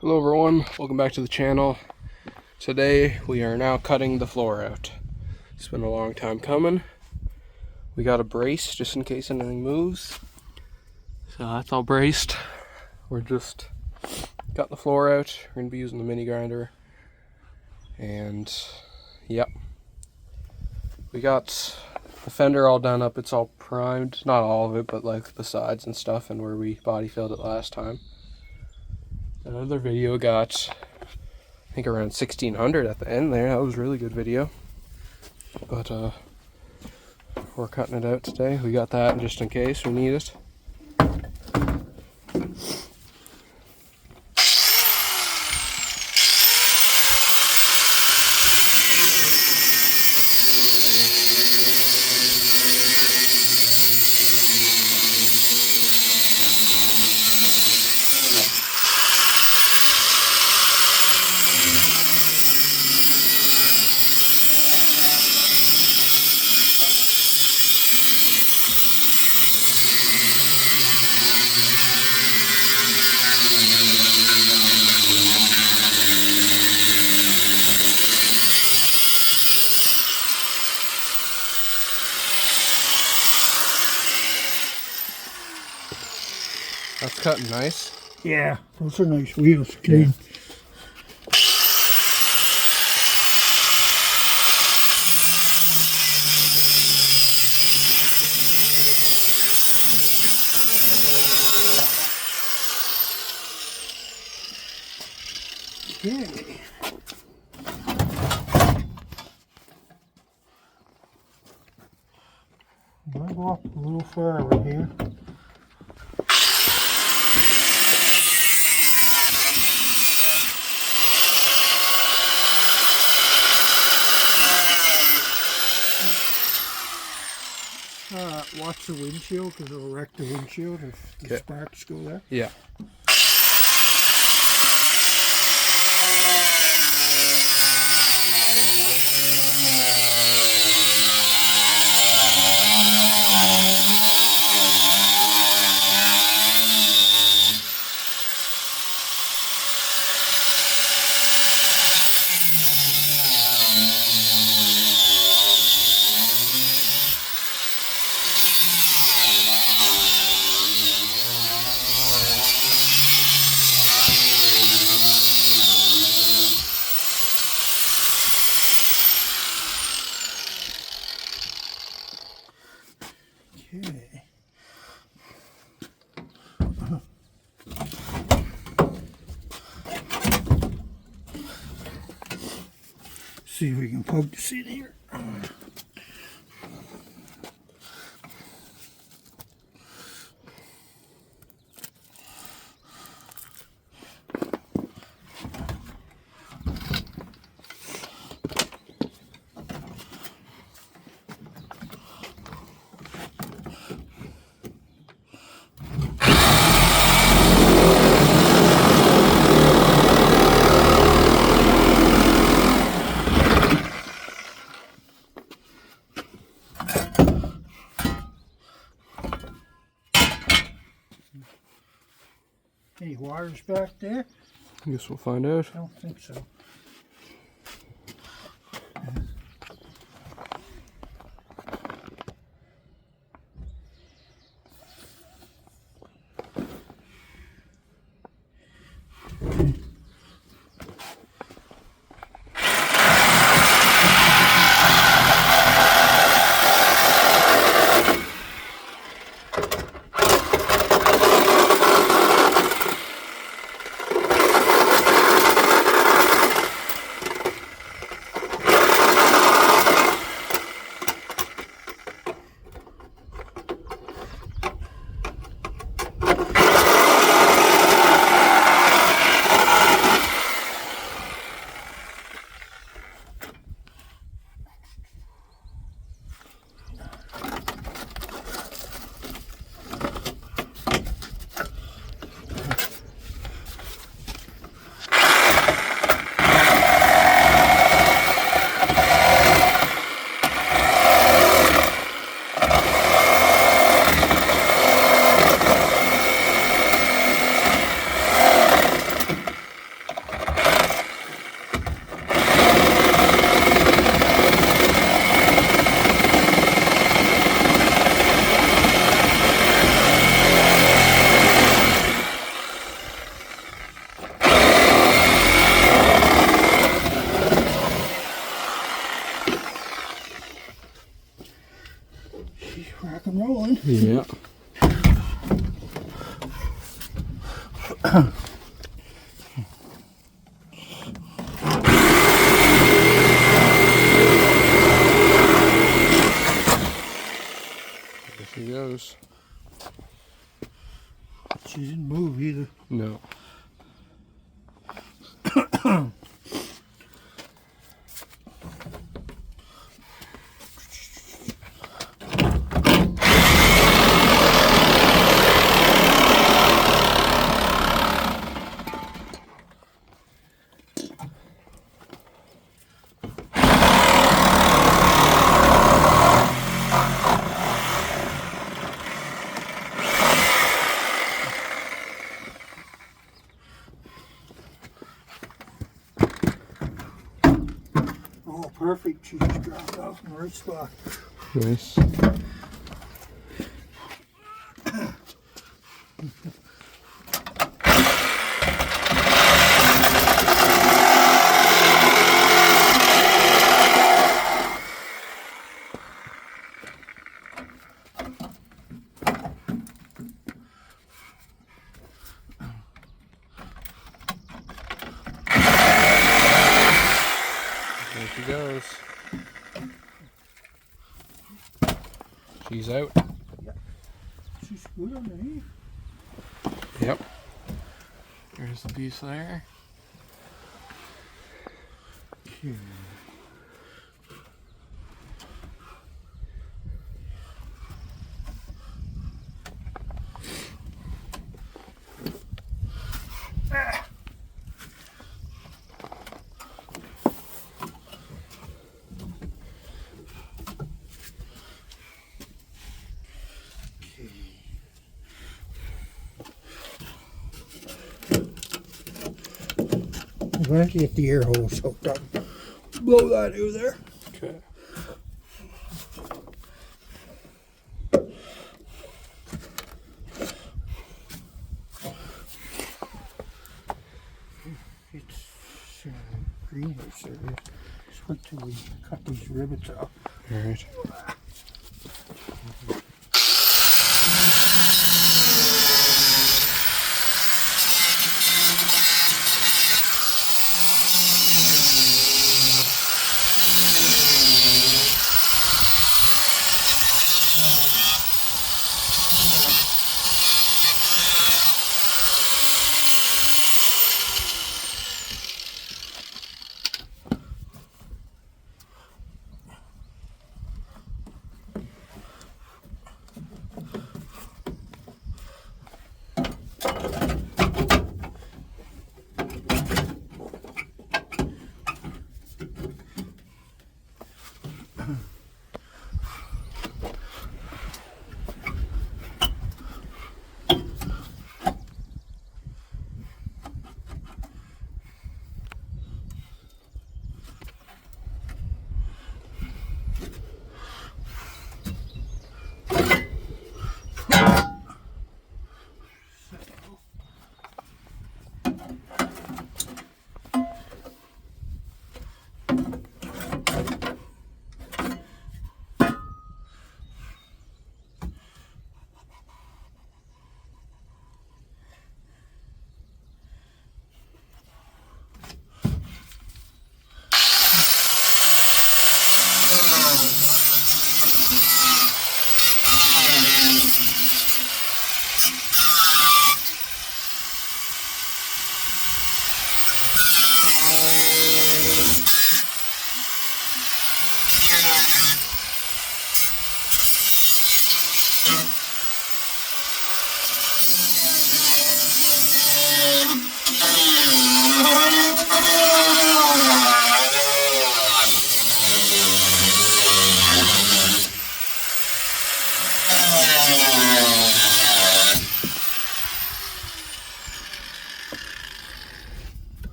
Hello everyone, welcome back to the channel. Today we are now cutting the floor out. It's been a long time coming. We got a brace just in case anything moves. So that's all braced. We're just cutting the floor out. We're going to be using the mini grinder. And yep. We got the fender all done up. It's all primed. Not all of it, but like the sides and stuff and where we body filled it last time. Another video got, I think, around 1600 at the end there. That was a really good video. But we're cutting it out today. We got that just in case we need it. That's cutting nice. Yeah, those are nice wheels. Clean. Yeah. Okay. I'm gonna go up a little further here. Watch the windshield because it'll wreck the windshield if the sparks go there. Yeah. Okay. See if we can poke the seat here. Any wires back there? I guess we'll find out. I don't think so. Yeah. There she goes. She didn't move either. No. Oh, perfect. She just dropped off in the right spot. Nice. There she goes. She's out. She's good underneath. Yep. There's the piece there. Okay. I'm going to get the air hose hooked up. Blow that out there. Okay. It's green or so. Just wait till we cut these rivets off. All right.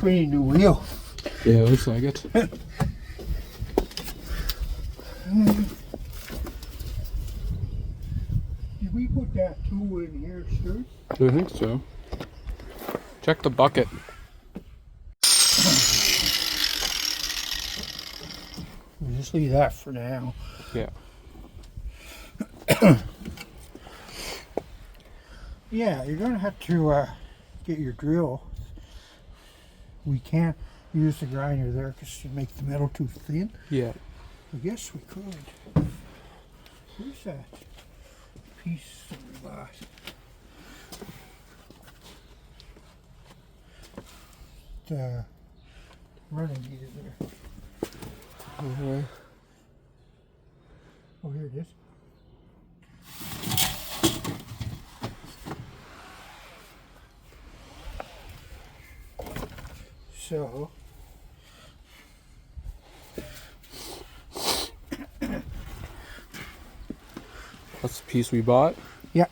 We need a new wheel. Yeah, looks like it. Did we put that tool in here, Stuart? I think so. Check the bucket. just leave that for now. Yeah. Yeah, you're gonna have to get your drill. We can't use the grinder there because you make the metal too thin. Yeah. I guess we could. Where's that piece that we bought? The running gear there. Okay. Oh, here it is. So, That's the piece we bought. yeah.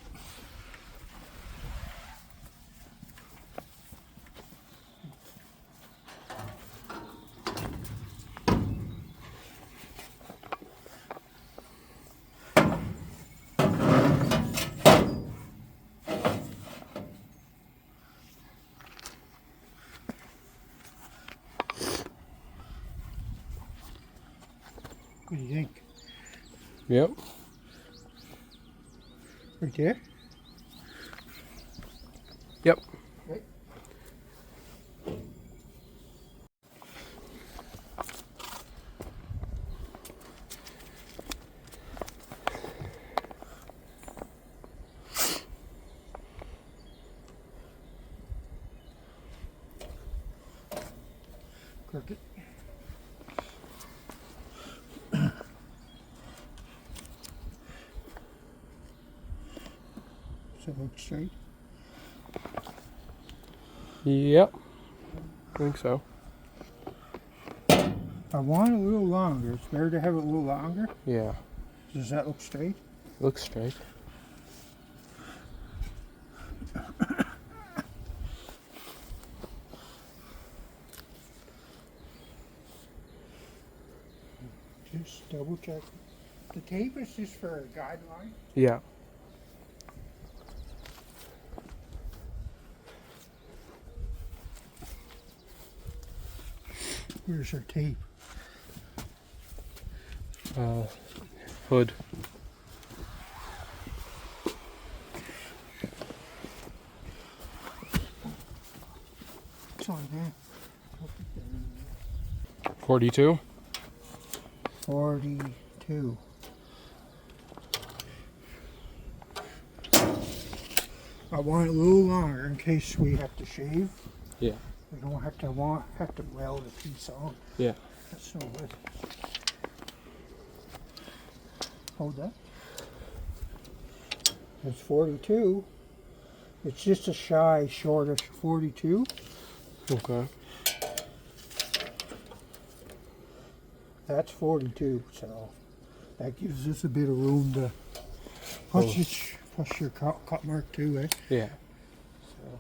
What do you think? Yep. Right there? Yep. Right. Crooked. So look straight. Yep. I think so. I want it a little longer. It's better to have it a little longer. Yeah. Does that look straight? Looks straight. Just double check. The tape is just for a guideline. Yeah. Where's our tape? Hood. It's on there. 42. 42. I want it a little longer in case we have to shave. Yeah. We don't have to weld a piece on. Yeah. That's no good. Hold that. That's 42. It's just a shy short of 42. Okay. That's 42, so that gives us a bit of room to plus your cut mark too, eh? Yeah. So,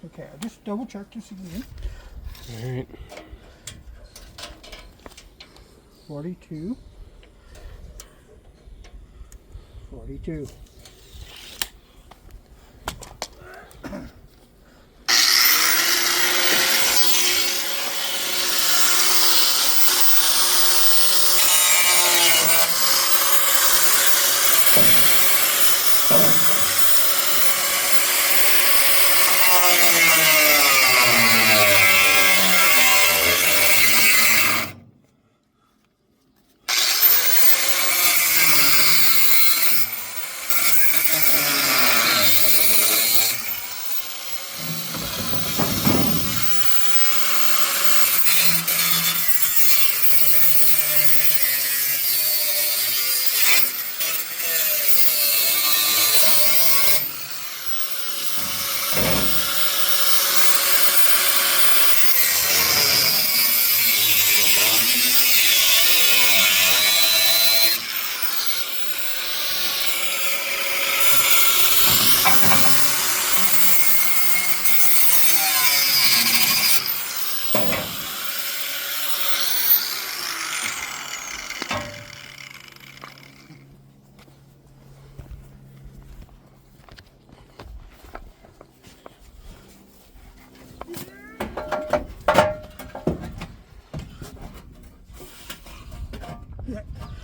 okay, I'll just double check this again. All right. 42. 42.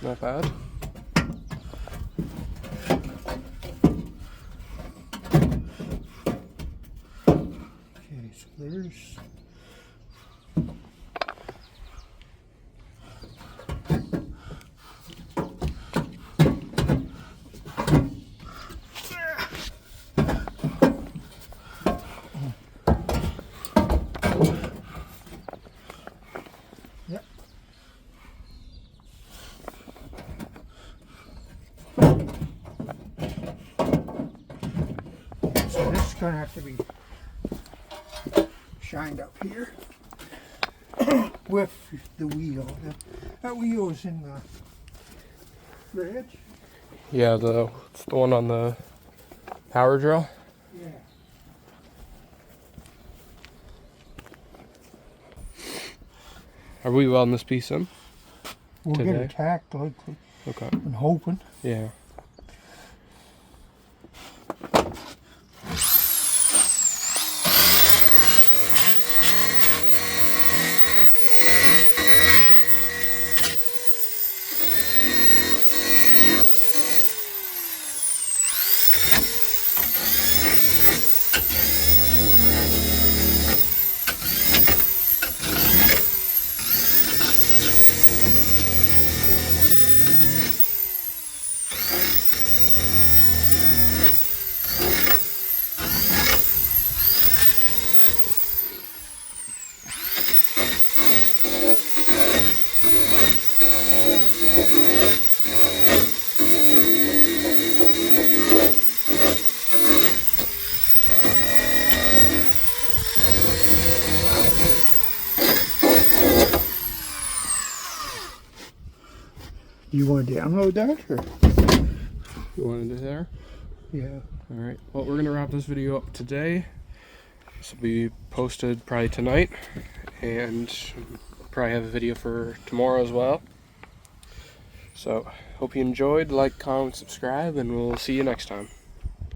Not bad. Okay, so there's yep. So this is going to have to be shined up here with the wheel. That wheel is in the fridge. Yeah, it's the one on the power drill. Yeah. Are we welding this piece in? We'll Today? get attacked likely. Okay. I'm hoping. Yeah. You want to download that? Or? You wanted it there? Yeah. Alright, well, we're going to wrap this video up today. This will be posted probably tonight, and probably have a video for tomorrow as well. So, hope you enjoyed. Like, comment, subscribe, and we'll see you next time.